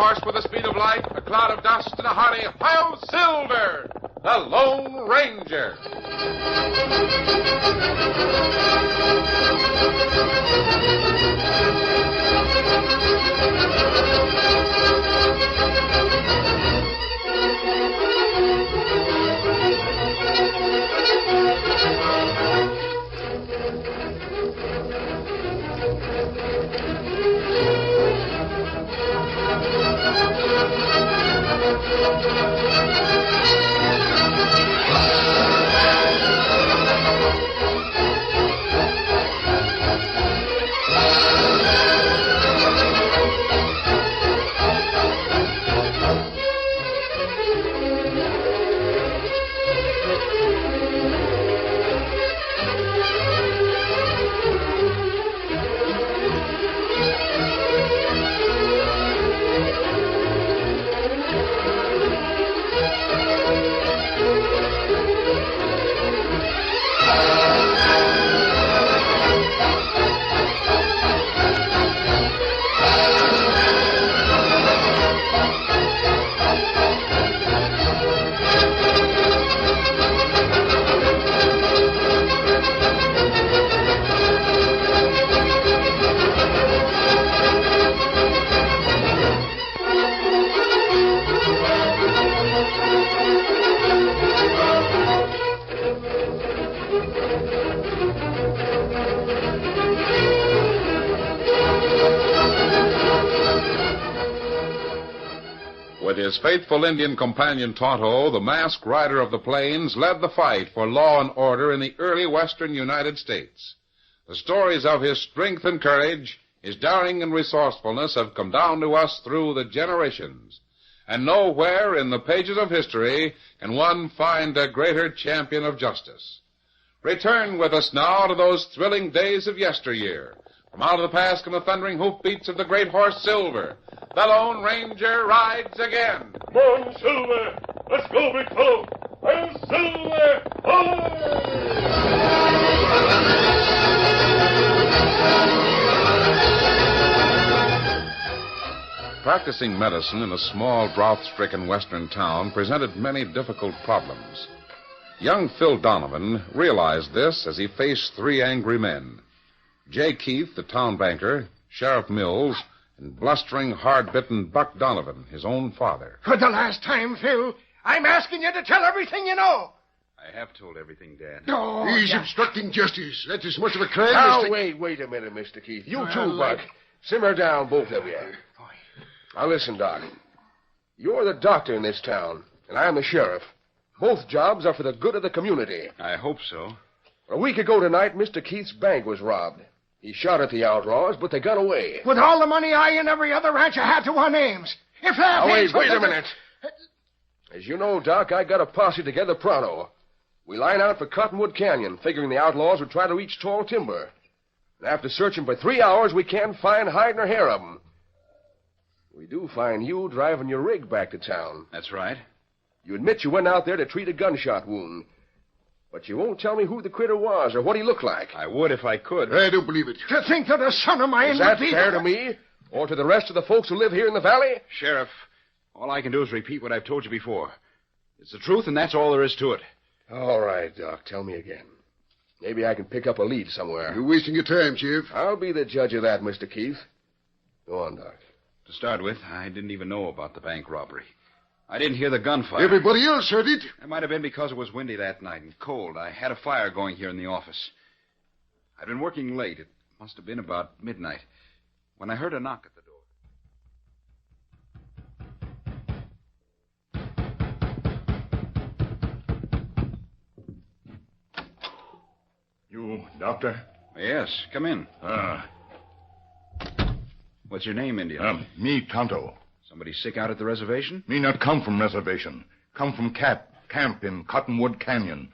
horse with the speed of light, a cloud of dust, and a hearty Hi-Yo Silver, the Lone Ranger. With his faithful Indian companion Tonto, the masked rider of the plains led the fight for law and order in the early western United States. The stories of his strength and courage, his daring and resourcefulness have come down to us through the generations. And nowhere in the pages of history can one find a greater champion of justice. Return with us now to those thrilling days of yesteryear. From out of the past come the thundering hoofbeats of the great horse Silver. The Lone Ranger rides again. Come on, Silver. Let's go, big fellow. I'm Silver. Practicing medicine in a small, drought-stricken western town presented many difficult problems. Young Phil Donovan realized this as he faced three angry men. Jay Keith, the town banker, Sheriff Mills, and blustering, hard-bitten Buck Donovan, his own father. For the last time, Phil, I'm asking you to tell everything you know. I have told everything, Dad. Oh, He's obstructing justice. That's as much of a crime Now, as... wait a minute, Mr. Keith. You too, Buck. Simmer down, both of you. Now, listen, Doc. You're the doctor in this town, and I'm the sheriff. Both jobs are for the good of the community. I hope so. A week ago tonight, Mr. Keith's bank was robbed. He shot at the outlaws, but they got away. With all the money I and every other rancher had to our names. If that Now, wait a minute. As you know, Doc, I got a posse together pronto. We line out for Cottonwood Canyon, figuring the outlaws would try to reach tall timber. And after searching for 3 hours, we can't find hide nor hair of them. We do find you driving your rig back to town. That's right. You admit you went out there to treat a gunshot wound. But you won't tell me who the critter was or what he looked like. I would if I could. I don't believe it. To think that a son of mine Is that would be... fair to me? Or to the rest of the folks who live here in the valley? Sheriff, all I can do is repeat what I've told you before. It's the truth, and that's all there is to it. All right, Doc. Tell me again. Maybe I can pick up a lead somewhere. You're wasting your time, Sheriff. I'll be the judge of that, Mr. Keith. Go on, Doc. To start with, I didn't even know about the bank robbery. I didn't hear the gunfire. Everybody else heard it. It might have been because it was windy that night and cold. I had a fire going here in the office. I'd been working late. It must have been about midnight when I heard a knock at the door. You, doctor? Yes, come in. What's your name, Indian? Me, Tonto. Somebody sick out at the reservation? Me not come from reservation. Come from camp in Cottonwood Canyon.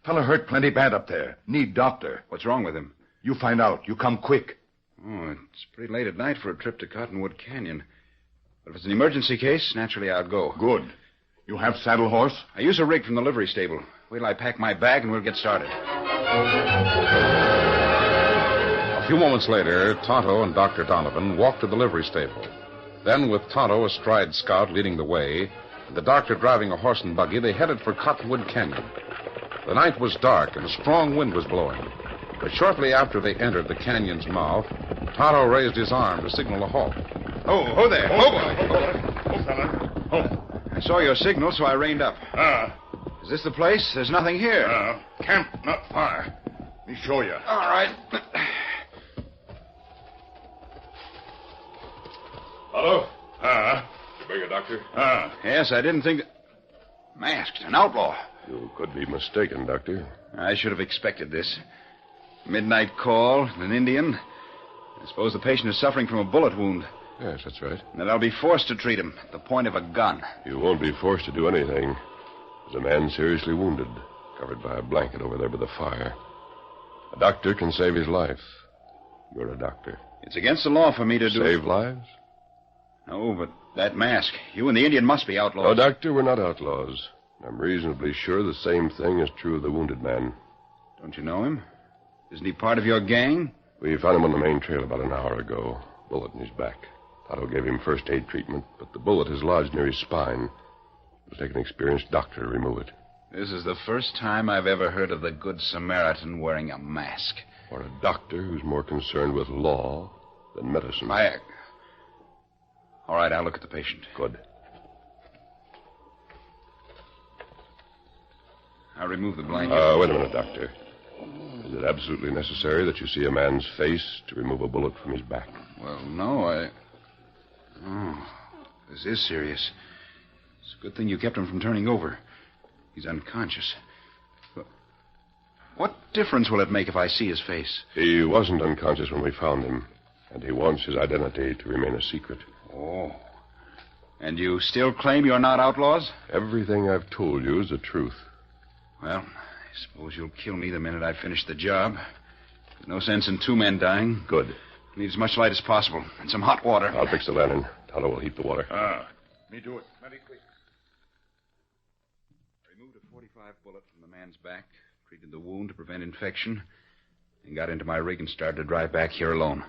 Fella hurt plenty bad up there. Need doctor. What's wrong with him? You find out. You come quick. Oh, it's pretty late at night for a trip to Cottonwood Canyon. But if it's an emergency case, naturally I'll go. Good. You have saddle horse? I use a rig from the livery stable. Wait till I pack my bag and we'll get started. A few moments later, Tonto and Dr. Donovan walked to the livery stable. Then, with Tonto astride Scout leading the way, and the doctor driving a horse and buggy, they headed for Cottonwood Canyon. The night was dark and a strong wind was blowing. But shortly after they entered the canyon's mouth, Tonto raised his arm to signal a halt. Oh there. Oh, boy. Oh, fella. Oh. I saw your signal, so I reined up. Is this the place? There's nothing here. Camp not far. Let me show you. All right. Hello? You bring a doctor? Yes, I didn't think... Masked, an outlaw. You could be mistaken, Doctor. I should have expected this. Midnight call, an Indian. I suppose the patient is suffering from a bullet wound. Yes, that's right. And that I'll be forced to treat him at the point of a gun. You won't be forced to do anything. There's a man seriously wounded, covered by a blanket over there by the fire. A doctor can save his life. You're a doctor. It's against the law for me to do... Save lives? No, but that mask. You and the Indian must be outlaws. No, Doctor, we're not outlaws. I'm reasonably sure the same thing is true of the wounded man. Don't you know him? Isn't he part of your gang? We found him on the main trail about an hour ago. Bullet in his back. Tonto gave him first aid treatment, but the bullet is lodged near his spine. It will take an experienced doctor to remove it. This is the first time I've ever heard of the Good Samaritan wearing a mask. Or a doctor who's more concerned with law than medicine. All right, I'll look at the patient. Good. I'll remove the blanket. Wait a minute, Doctor. Is it absolutely necessary that you see a man's face to remove a bullet from his back? Well, no, Oh, this is serious. It's a good thing you kept him from turning over. He's unconscious. What difference will it make if I see his face? He wasn't unconscious when we found him, and he wants his identity to remain a secret. Oh. And you still claim you're not outlaws? Everything I've told you is the truth. Well, I suppose you'll kill me the minute I finish the job. There's no sense in two men dying. Good. I need as much light as possible, and some hot water. I'll fix the lantern. Tonto will heat the water. Me do it. Mighty quick. I removed a .45 bullet from the man's back, treated the wound to prevent infection, and got into my rig and started to drive back here alone.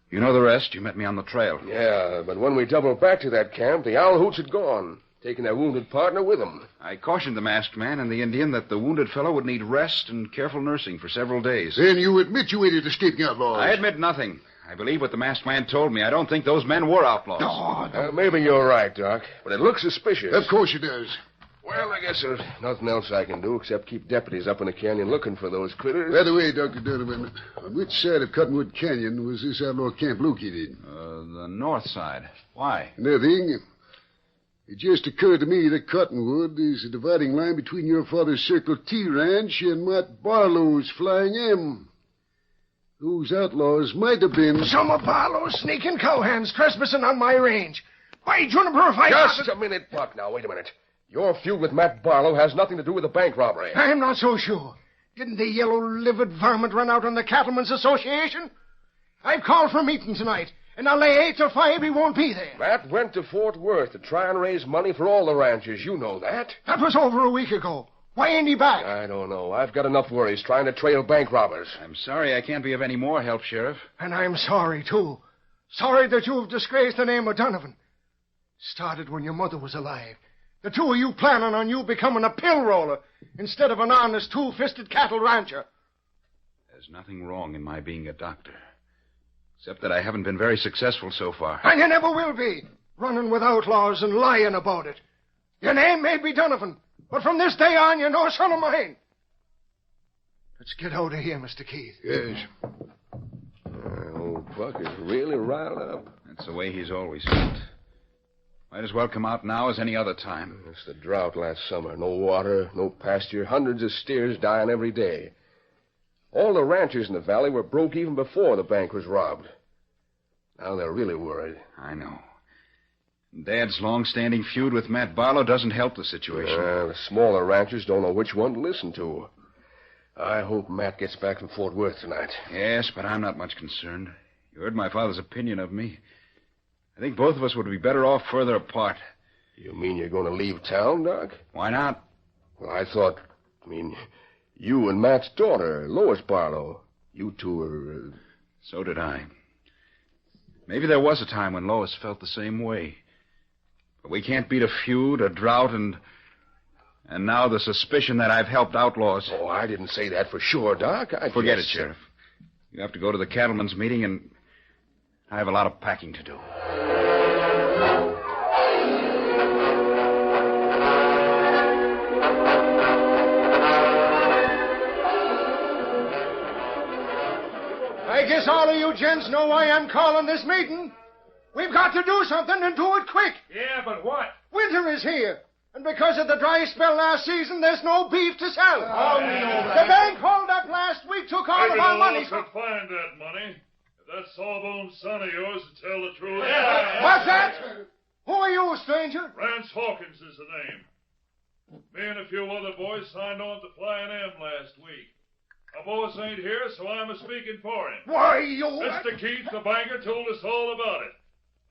You know the rest. You met me on the trail. Yeah, but when we doubled back to that camp, the owl hoots had gone, taking their wounded partner with him. I cautioned the masked man and the Indian that the wounded fellow would need rest and careful nursing for several days. Then you admit you aided escaping outlaws. I admit nothing. I believe what the masked man told me. I don't think those men were outlaws. Maybe you're right, Doc, but it looks suspicious. Of course it does. Well, I guess there's nothing else I can do except keep deputies up in the canyon looking for those critters. By the way, Dr. Donovan, on which side of Cottonwood Canyon was this outlaw camp located? The north side. Why? Nothing. It just occurred to me that Cottonwood is a dividing line between your father's Circle T ranch and Matt Barlow's Flying M. Those outlaws might have been... Some of Barlow's sneaking cowhands trespassing on my range. By Juniper, if I... Just a minute, Buck. Now, wait a minute. Your feud with Matt Barlow has nothing to do with the bank robbery. I'm not so sure. Didn't the yellow-livered varmint run out on the Cattlemen's Association? I've called for a meeting tonight, and I'll lay 8 to 5 he won't be there. Matt went to Fort Worth to try and raise money for all the ranchers. You know that. That was over a week ago. Why ain't he back? I don't know. I've got enough worries trying to trail bank robbers. I'm sorry I can't be of any more help, Sheriff. And I'm sorry, too. Sorry that you've disgraced the name of Donovan. Started when your mother was alive. The two of you planning on you becoming a pill roller instead of an honest two-fisted cattle rancher. There's nothing wrong in my being a doctor. Except that I haven't been very successful so far. And you never will be, running with outlaws and lying about it. Your name may be Donovan, but from this day on, you're no son of mine. Let's get out of here, Mr. Keith. Yes. Old Buck is really riled up. That's the way he's always felt. Might as well come out now as any other time. It's the drought last summer. No water, no pasture, hundreds of steers dying every day. All the ranchers in the valley were broke even before the bank was robbed. Now they're really worried. I know. Dad's long-standing feud with Matt Barlow doesn't help the situation. The smaller ranchers don't know which one to listen to. I hope Matt gets back from Fort Worth tonight. Yes, but I'm not much concerned. You heard my father's opinion of me. I think both of us would be better off further apart. You mean you're going to leave town, Doc? Why not? Well, I thought, you and Matt's daughter, Lois Barlow, you two are... So did I. Maybe there was a time when Lois felt the same way. But we can't beat a feud, a drought, and now the suspicion that I've helped outlaws. Oh, I didn't say that for sure, Doc. Forget it, Sheriff. You have to go to the cattlemen's meeting, and I have a lot of packing to do. I guess all of you gents know why I'm calling this meeting. We've got to do something and do it quick. Yeah, but what? Winter is here. And because of the dry spell last season, there's no beef to sell. Oh, we know The bank hold up last week took all of our money. To find that money. If that sawbone son of yours to tell the truth. What's that? Who are you, stranger? Rance Hawkins is the name. Me and a few other boys signed on to Flying M last week. Our boss ain't here, so I'm a-speaking for him. Why, you... Mr. Keith, the banker, told us all about it.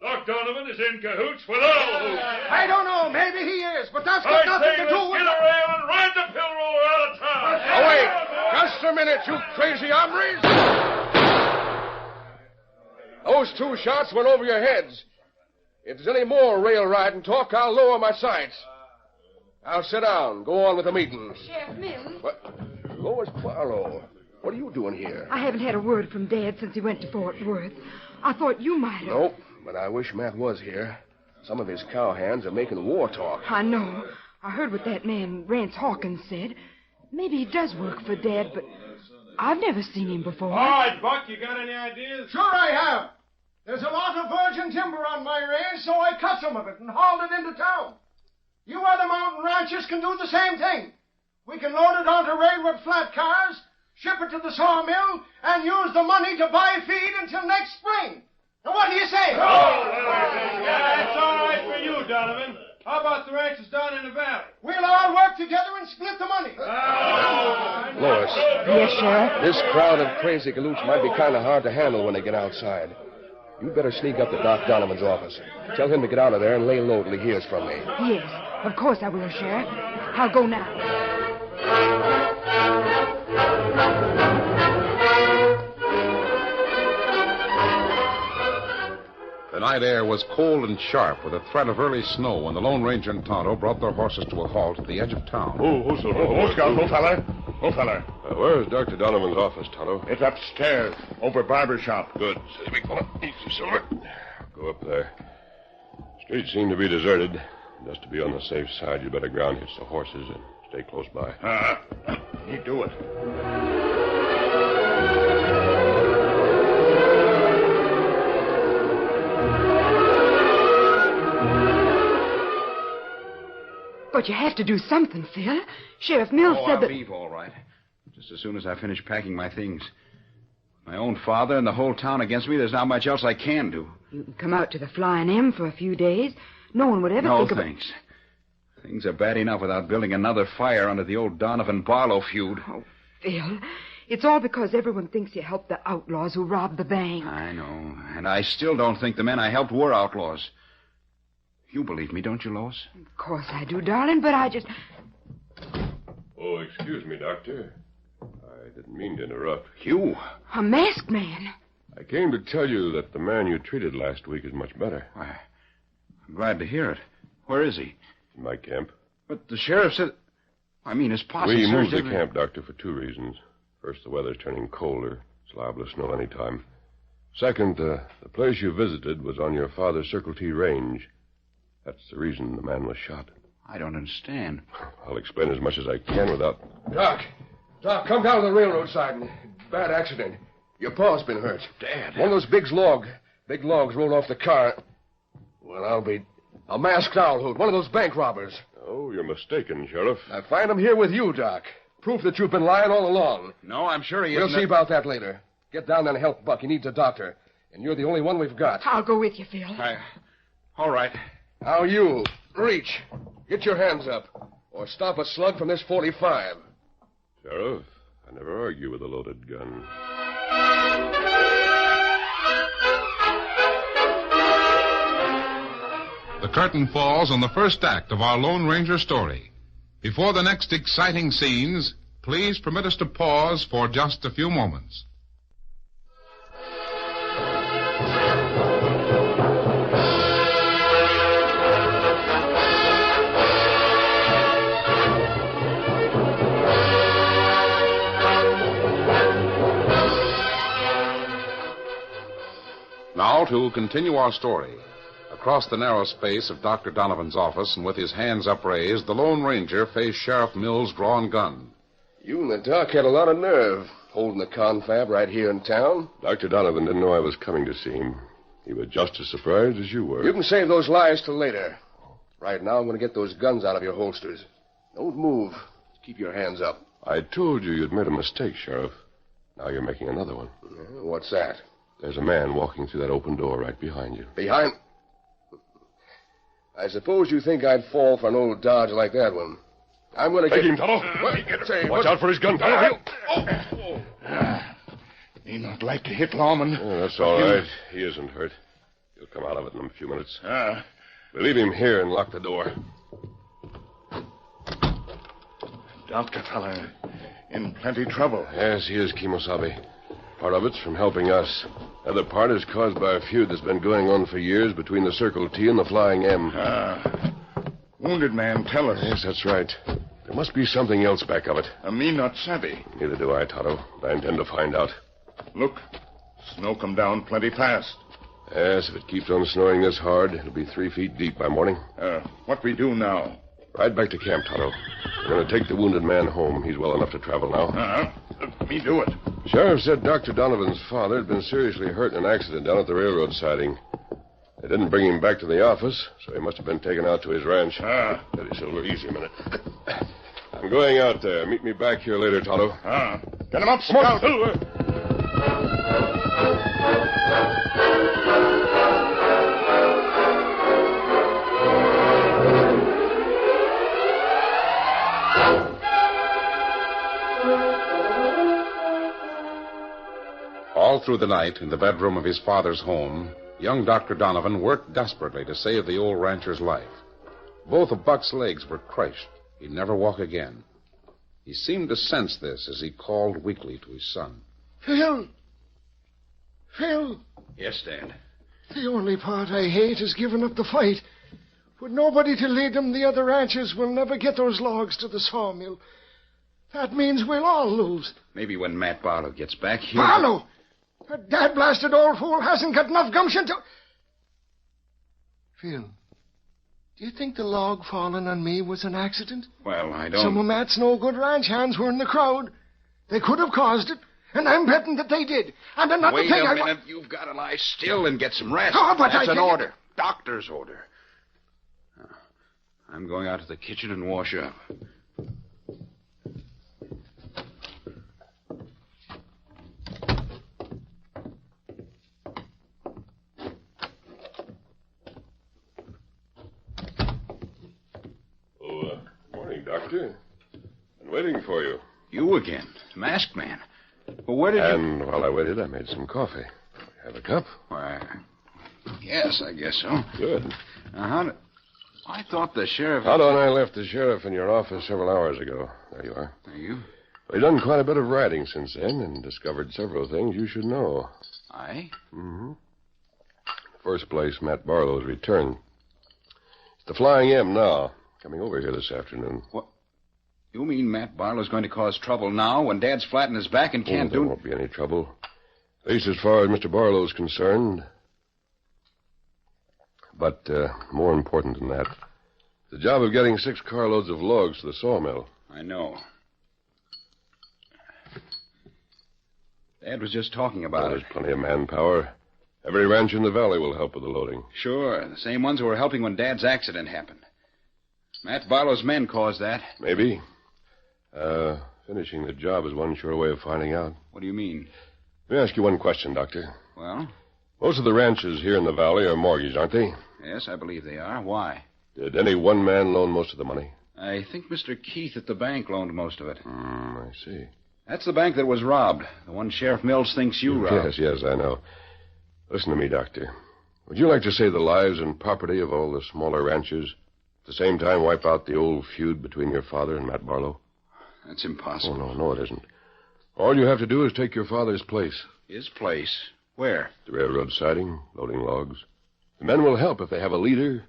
Doc Donovan is in cahoots with all hoots. I don't know. Maybe he is, but that's got nothing to do with... Get a rail and ride the pill roller out of town. Oh, wait. Just a minute, you crazy hombres. Those 2 shots went over your heads. If there's any more rail riding talk, I'll lower my sights. Now sit down. Go on with the meeting. Sheriff Mills. What? Lois Barlow, what are you doing here? I haven't had a word from Dad since he went to Fort Worth. I thought you might have. Nope, but I wish Matt was here. Some of his cowhands are making war talk. I know. I heard what that man, Rance Hawkins, said. Maybe he does work for Dad, but I've never seen him before. All right, Buck, you got any ideas? Sure I have. There's a lot of virgin timber on my range, so I cut some of it and hauled it into town. You other mountain ranchers can do the same thing. We can load it onto railroad flat cars, ship it to the sawmill, and use the money to buy feed until next spring. Now, what do you say? That's all right for you, Donovan. How about the ranches down in the valley? We'll all work together and split the money. Lois. Yes, Sheriff? This crowd of crazy galoots might be kind of hard to handle when they get outside. You'd better sneak up to Doc Donovan's office. Tell him to get out of there and lay low till he hears from me. Yes, of course I will, Sheriff. I'll go now. The night air was cold and sharp with a threat of early snow when the Lone Ranger and Tonto brought their horses to a halt at the edge of town. Feller. Where's Dr. Donovan's office, Tonto? It's upstairs, over barber shop. Good. Says big fella. Easy, Silver. Go up there. Streets seem to be deserted. Just to be on the safe side, you better ground hitch the horses and stay close by. You do it. But you have to do something, Phil. Sheriff Mills said I'll that... leave, all right. Just as soon as I finish packing my things. My own father and the whole town against me, there's not much else I can do. You can come out to the Flying M for a few days. No one would ever think of... No, thanks. Things are bad enough without building another fire under the old Donovan-Barlow feud. Oh, Phil, it's all because everyone thinks you helped the outlaws who robbed the bank. I know, and I still don't think the men I helped were outlaws. You believe me, don't you, Lois? Of course I do, darling, but I just... Oh, excuse me, Doctor. I didn't mean to interrupt. You? A masked man. I came to tell you that the man you treated last week is much better. Why, I'm glad to hear it. Where is he? In my camp. But the sheriff said... I mean, his posse We moved searched the camp, Doctor, for 2 reasons. First, the weather's turning colder. It's liable to snow any time. Second, the place you visited was on your father's Circle T range. That's the reason the man was shot. I don't understand. I'll explain as much as I can without... Doc, come down to the railroad side. Bad accident. Your paw's been hurt. Dad. One of those big logs rolled off the car. Well, I'll be a masked owl hoot, one of those bank robbers. Oh, you're mistaken, Sheriff. I find him here with you, Doc. Proof that you've been lying all along. No, I'm sure he We'll isn't. see about that later. Get down there and help Buck. He needs a doctor. And you're the only one we've got. I'll go with you, Phil. All right. Now you, reach. Get your hands up. Or stop a slug from this 45. Sheriff, I never argue with a loaded gun. The curtain falls on the first act of our Lone Ranger story. Before the next exciting scenes, please permit us to pause for just a few moments. Now, to continue our story. Across the narrow space of Dr. Donovan's office, and with his hands upraised, the Lone Ranger faced Sheriff Mills' drawn gun. You and the doc had a lot of nerve, holding the confab right here in town. Dr. Donovan didn't know I was coming to see him. He was just as surprised as you were. You can save those lies till later. Right now, I'm going to get those guns out of your holsters. Don't move. Keep your hands up. I told you you'd made a mistake, Sheriff. Now you're making another one. What's that? There's a man walking through that open door right behind you. Behind? I suppose you think I'd fall for an old dodge like that one. I'm going to Take get... him, Tonto. Watch out for his gun, Tonto. He not like to hit lawman. Oh, that's all right. He isn't hurt. He'll come out of it in a few minutes. We'll leave him here and lock the door. Doctor fella in plenty trouble. Yes, he is, Kimosabe. Part of it's from helping us. The other part is caused by a feud that's been going on for years between the Circle T and the Flying M. Wounded man, tell us. Yes, that's right. There must be something else back of it. Me not savvy. Neither do I, Tonto. I intend to find out. Look, snow come down plenty fast. Yes, if it keeps on snowing this hard, it'll be 3 feet deep by morning. What we do now? Ride back to camp, Tonto. We're going to take the wounded man home. He's well enough to travel now. Me do it. Sheriff said Dr. Donovan's father had been seriously hurt in an accident down at the railroad siding. They didn't bring him back to the office, so he must have been taken out to his ranch. Steady, Silver. Easy a minute. I'm going out there. Meet me back here later, Tonto. Get him up, Scout. Silver. All through the night, in the bedroom of his father's home, young Dr. Donovan worked desperately to save the old rancher's life. Both of Buck's legs were crushed. He'd never walk again. He seemed to sense this as he called weakly to his son. Phil! Phil! Yes, Dad. The only part I hate is giving up the fight. With nobody to lead them, the other ranchers will never get those logs to the sawmill. That means we'll all lose. Maybe when Matt Barlow gets back, he'll... Barlow! That dad-blasted old fool hasn't got enough gumption to... Phil, do you think the log falling on me was an accident? Well, I don't... Some of Matt's no-good ranch hands were in the crowd. They could have caused it, and I'm betting that they did. And another Wait thing a minute. You've got to lie still and get some rest. Oh, but That's I an think- order. Doctor's order. I'm going out to the kitchen and wash up. Morning, Doctor. Been waiting for you. You again? Masked man. Well, where did you... And while I waited, I made some coffee. Have a cup? Why, yes, I guess so. Good. I thought the sheriff... Tonto and I left the sheriff in your office several hours ago. There you are. Are you? We've done quite a bit of writing since then and discovered several things you should know. Aye? Mm-hmm. In the first place, Matt Barlow's returned. It's the Flying M now, coming over here this afternoon. What? You mean Matt Barlow's going to cause trouble now when Dad's flat on his back and can't There won't be any trouble. At least as far as Mr. Barlow's concerned. But more important than that, the job of getting 6 carloads of logs to the sawmill. I know. Dad was just talking about There's plenty of manpower. Every ranch in the valley will help with the loading. Sure, the same ones who were helping when Dad's accident happened. Matt Barlow's men caused that. Maybe. Finishing the job is one sure way of finding out. What do you mean? Let me ask you one question, Doctor. Well? Most of the ranches here in the valley are mortgaged, aren't they? Yes, I believe they are. Why? Did any one man loan most of the money? I think Mr. Keith at the bank loaned most of it. I see. That's the bank that was robbed. The one Sheriff Mills thinks you robbed. Yes, I know. Listen to me, Doctor. Would you like to save the lives and property of all the smaller ranchers, at the same time wipe out the old feud between your father and Matt Barlow? That's impossible. Oh, no, it isn't. All you have to do is take your father's place. His place? Where? The railroad siding, loading logs. The men will help if they have a leader,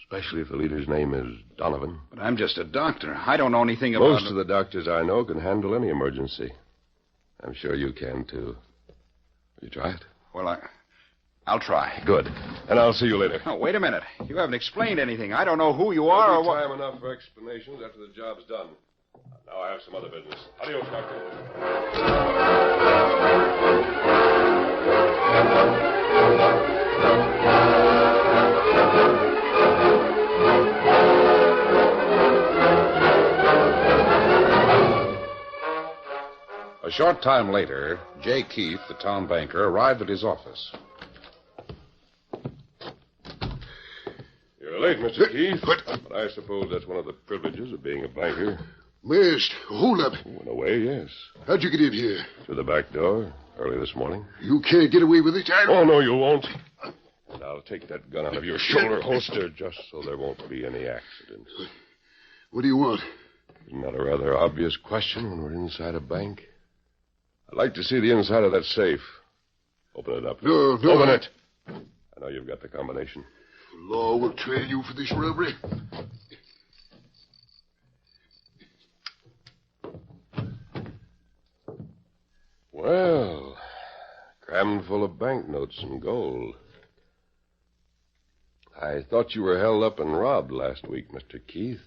especially if the leader's name is Donovan. But I'm just a doctor. I don't know anything about... Most of the doctors I know can handle any emergency. I'm sure you can, too. Will you try it? Well, I'll try. Good. And I'll see you later. Oh, wait a minute. You haven't explained anything. I don't know who you are or what. Time enough for explanations after the job's done. Now I have some other business. Adios, Doctor. A short time later, Jay Keith, the town banker, arrived at his office. You're late, Mr. Keith. But I suppose that's one of the privileges of being a banker. Masked. Hold up. In a way, yes. How'd you get in here? Through the back door, early this morning. You can't get away with it. Oh, no, you won't. And I'll take that gun out of your shoulder holster just so there won't be any accidents. What do you want? Isn't that a rather obvious question when we're inside a bank? I'd like to see the inside of that safe. Open it up. No. Open it. I know you've got the combination. The law will trail you for this robbery. Well, crammed full of banknotes and gold. I thought you were held up and robbed last week, Mr. Keith.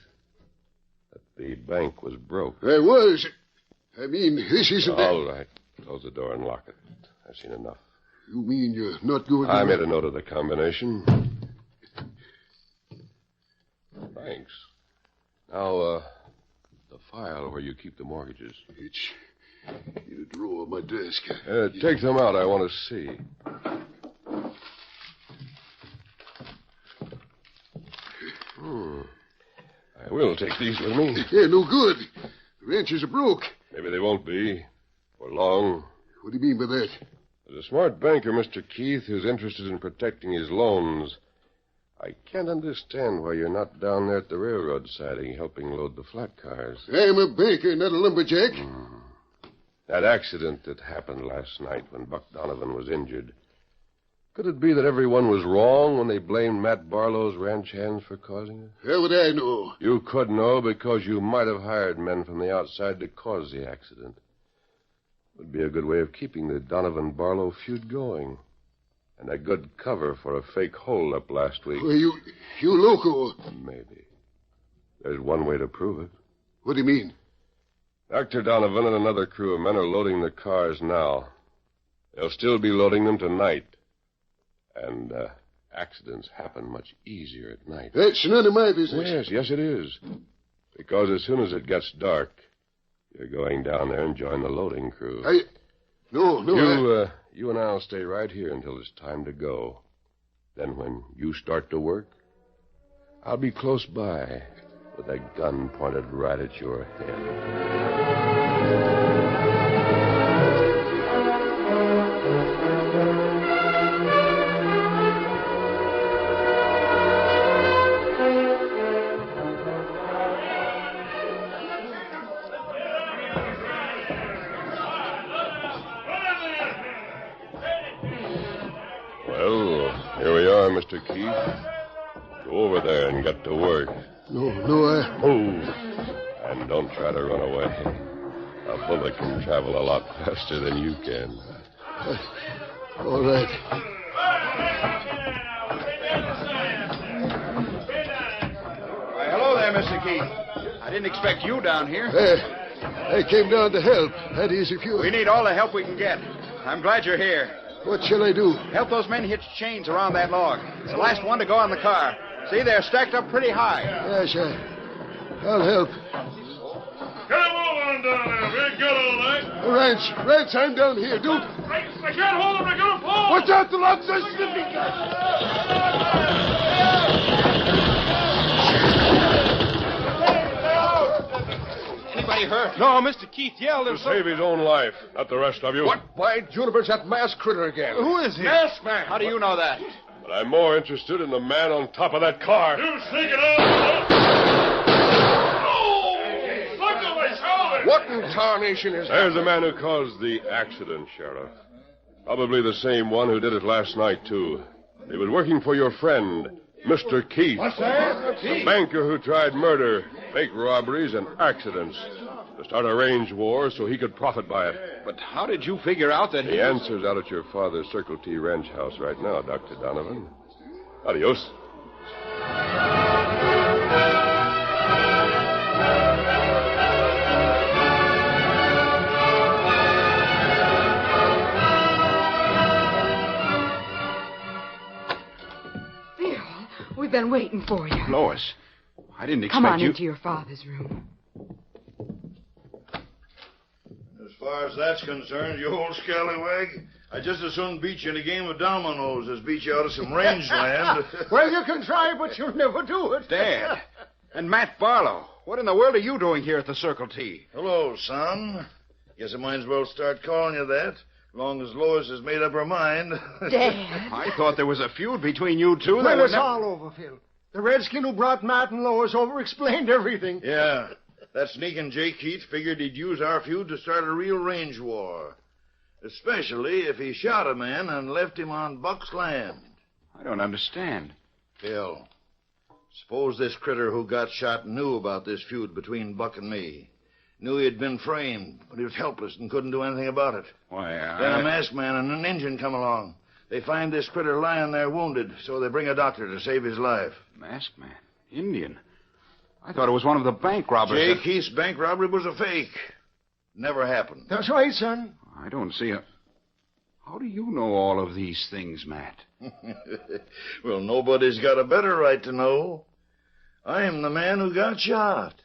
That the bank was broke. I was. I mean, this isn't... All right. Close the door and lock it. I've seen enough. You mean you're not going to... I made a note of the combination. Thanks. Now, the file where you keep the mortgages. It's in a drawer of my desk. Take them out. I want to see. I will take these with me. Yeah, no good. The ranches are broke. Maybe they won't be. For long. What do you mean by that? There's a smart banker, Mr. Keith, who's interested in protecting his loans. I can't understand why you're not down there at the railroad siding helping load the flat cars. I'm a banker, not a lumberjack. That accident that happened last night when Buck Donovan was injured. Could it be that everyone was wrong when they blamed Matt Barlow's ranch hands for causing it? How would I know? You could know because you might have hired men from the outside to cause the accident. Would be a good way of keeping the Donovan-Barlow feud going. And a good cover for a fake hold-up last week. Well, you loco. Maybe. There's one way to prove it. What do you mean? Dr. Donovan and another crew of men are loading the cars now. They'll still be loading them tonight. And accidents happen much easier at night. That's none of my business. Yes, it is. Because as soon as it gets dark, you're going down there and join the loading crew. No. You and I'll stay right here until it's time to go. Then when you start to work, I'll be close by with a gun pointed right at your head. Here we are, Mr. Keith. Go over there and get to work. No, Move. And don't try to run away. A bullet can travel a lot faster than you can. All right. Why, hello there, Mr. Keith. I didn't expect you down here. I came down to help. That is, if you... We need all the help we can get. I'm glad you're here. What shall I do? Help those men hitch chains around that log. It's the last one to go on the car. See, they're stacked up pretty high. Yes, I'll help. Get him on down there. We'll get all right. Rance, I'm down here. Don't... I can't hold him. I got him pulled. Watch out, the logs are slipping. Anybody hurt? No, Mr. Keith yelled. To save his own life, not the rest of you. What? By Juniper's that masked critter again. Who is he? Masked man. How do you know that? But I'm more interested in the man on top of that car. You sneak it out. Oh! Look at my shoulder. What in tarnation is that? There's the man who caused the accident, Sheriff. Probably the same one who did it last night, too. He was working for your friend, Mr. Keith. What's that? The banker who tried murder, fake robberies, and accidents. To start a range war so he could profit by it. But how did you figure out that The answer's out at your father's Circle T ranch house right now, Dr. Donovan. Adios. We've been waiting for you. Lois, I didn't expect Come on you... into your father's room. As far as that's concerned, you old scallywag, I'd just as soon beat you in a game of dominoes as beat you out of some rangeland. Well, you can try, but you'll never do it. Dad. And Matt Barlow. What in the world are you doing here at the Circle T? Hello, son. Guess I might as well start calling you that. Long as Lois has made up her mind. Dad. I thought there was a feud between you two. Well, it's all over, Phil. The redskin who brought Matt and Lois over explained everything. Yeah. That sneaking Jay Keith figured he'd use our feud to start a real range war. Especially if he shot a man and left him on Buck's land. I don't understand. Phil, suppose this critter who got shot knew about this feud between Buck and me. Knew he had been framed, but he was helpless and couldn't do anything about it. Why, Then a masked man and an Injun come along. They find this critter lying there wounded, so they bring a doctor to save his life. Masked man? Indian? I thought it was one of the bank robbers. Jay Keith's bank robbery was a fake. Never happened. That's right, son. I don't see a... How do you know all of these things, Matt? Well, nobody's got a better right to know. I am the man who got shot.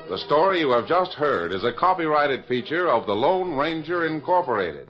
The story you have just heard is a copyrighted feature of the Lone Ranger Incorporated.